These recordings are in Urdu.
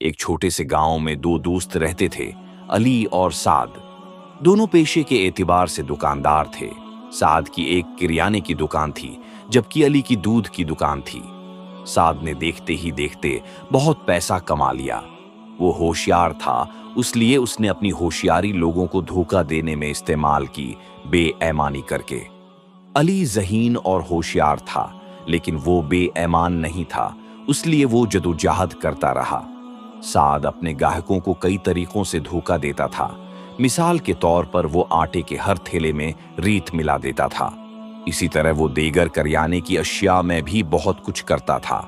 ایک چھوٹے سے گاؤں میں دو دوست رہتے تھے، علی اور سعد۔ دونوں پیشے کے اعتبار سے دکاندار تھے۔ سعد کی ایک کریانے کی دکان تھی، جبکہ علی کی دودھ کی دکان تھی۔ سعد نے دیکھتے ہی دیکھتے بہت پیسہ کما لیا۔ وہ ہوشیار تھا، اس لیے اس نے اپنی ہوشیاری لوگوں کو دھوکہ دینے میں استعمال کی، بے ایمانی کر کے۔ علی ذہین اور ہوشیار تھا، لیکن وہ بے ایمان نہیں تھا، اس لیے وہ جدوجہد کرتا رہا۔ سعد اپنے گاہکوں کو کئی طریقوں سے دھوکہ دیتا تھا۔ مثال کے طور پر وہ آٹے کے ہر تھیلے میں ریت ملا دیتا تھا۔ اسی طرح وہ دیگر کریانے کی اشیاء میں بھی بہت کچھ کرتا تھا۔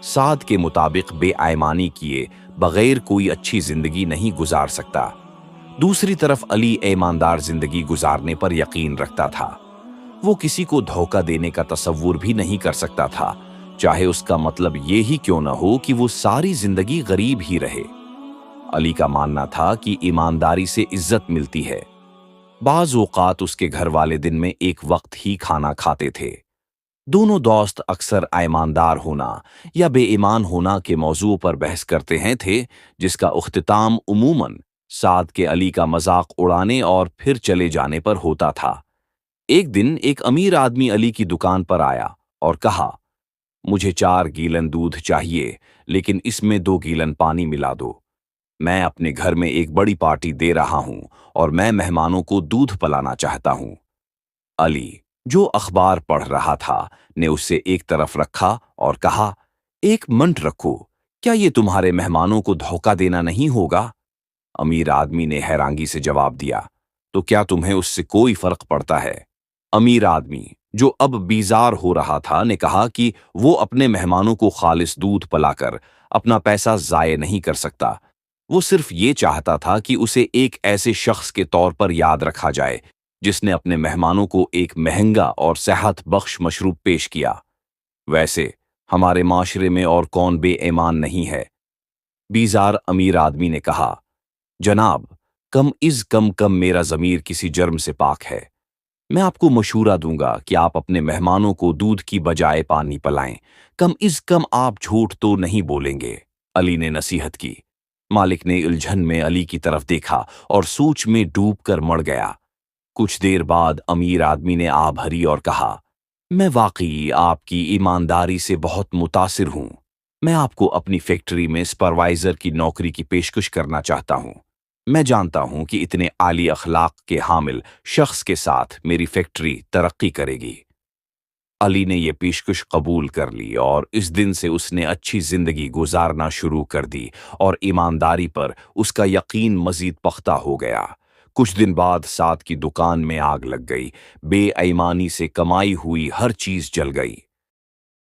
سعد کے مطابق بے ایمانی کیے بغیر کوئی اچھی زندگی نہیں گزار سکتا۔ دوسری طرف علی ایماندار زندگی گزارنے پر یقین رکھتا تھا۔ وہ کسی کو دھوکہ دینے کا تصور بھی نہیں کر سکتا تھا، چاہے اس کا مطلب یہ ہی کیوں نہ ہو کہ وہ ساری زندگی غریب ہی رہے۔ علی کا ماننا تھا کہ ایمانداری سے عزت ملتی ہے۔ بعض اوقات اس کے گھر والے دن میں ایک وقت ہی کھانا کھاتے تھے۔ دونوں دوست اکثر ایماندار ہونا یا بے ایمان ہونا کے موضوع پر بحث کرتے ہیں تھے، جس کا اختتام عموماً سعد کے علی کا مذاق اڑانے اور پھر چلے جانے پر ہوتا تھا۔ ایک دن ایک امیر آدمی علی کی دکان پر آیا اور کہا، مجھے 4 گیلن دودھ چاہیے، لیکن اس میں 2 گیلن پانی ملا دو۔ میں اپنے گھر میں ایک بڑی پارٹی دے رہا ہوں اور میں مہمانوں کو دودھ پلانا چاہتا ہوں۔ علی، جو اخبار پڑھ رہا تھا، نے اسے ایک طرف رکھا اور کہا، 1 منٹ رکھو، کیا یہ تمہارے مہمانوں کو دھوکہ دینا نہیں ہوگا؟ امیر آدمی نے حیرانگی سے جواب دیا، تو کیا تمہیں اس سے کوئی فرق پڑتا ہے؟ امیر آدمی، جو اب بیزار ہو رہا تھا، نے کہا کہ وہ اپنے مہمانوں کو خالص دودھ پلا کر اپنا پیسہ ضائع نہیں کر سکتا۔ وہ صرف یہ چاہتا تھا کہ اسے ایک ایسے شخص کے طور پر یاد رکھا جائے جس نے اپنے مہمانوں کو ایک مہنگا اور صحت بخش مشروب پیش کیا۔ ویسے ہمارے معاشرے میں اور کون بے ایمان نہیں ہے؟ بیزار امیر آدمی نے کہا، جناب، کم از کم میرا ضمیر کسی جرم سے پاک ہے۔ میں آپ کو مشورہ دوں گا کہ آپ اپنے مہمانوں کو دودھ کی بجائے پانی پلائیں۔ کم از کم آپ جھوٹ تو نہیں بولیں گے، علی نے نصیحت کی۔ مالک نے الجھن میں علی کی طرف دیکھا اور سوچ میں ڈوب کر مڑ گیا۔ کچھ دیر بعد امیر آدمی نے آہ بھری اور کہا، میں واقعی آپ کی ایمانداری سے بہت متاثر ہوں۔ میں آپ کو اپنی فیکٹری میں سپروائزر کی نوکری کی پیشکش کرنا چاہتا ہوں۔ میں جانتا ہوں کہ اتنے عالی اخلاق کے حامل شخص کے ساتھ میری فیکٹری ترقی کرے گی۔ علی نے یہ پیشکش قبول کر لی اور اس دن سے اس نے اچھی زندگی گزارنا شروع کر دی اور ایمانداری پر اس کا یقین مزید پختہ ہو گیا۔ کچھ دن بعد سعد کی دکان میں آگ لگ گئی، بے ایمانی سے کمائی ہوئی ہر چیز جل گئی۔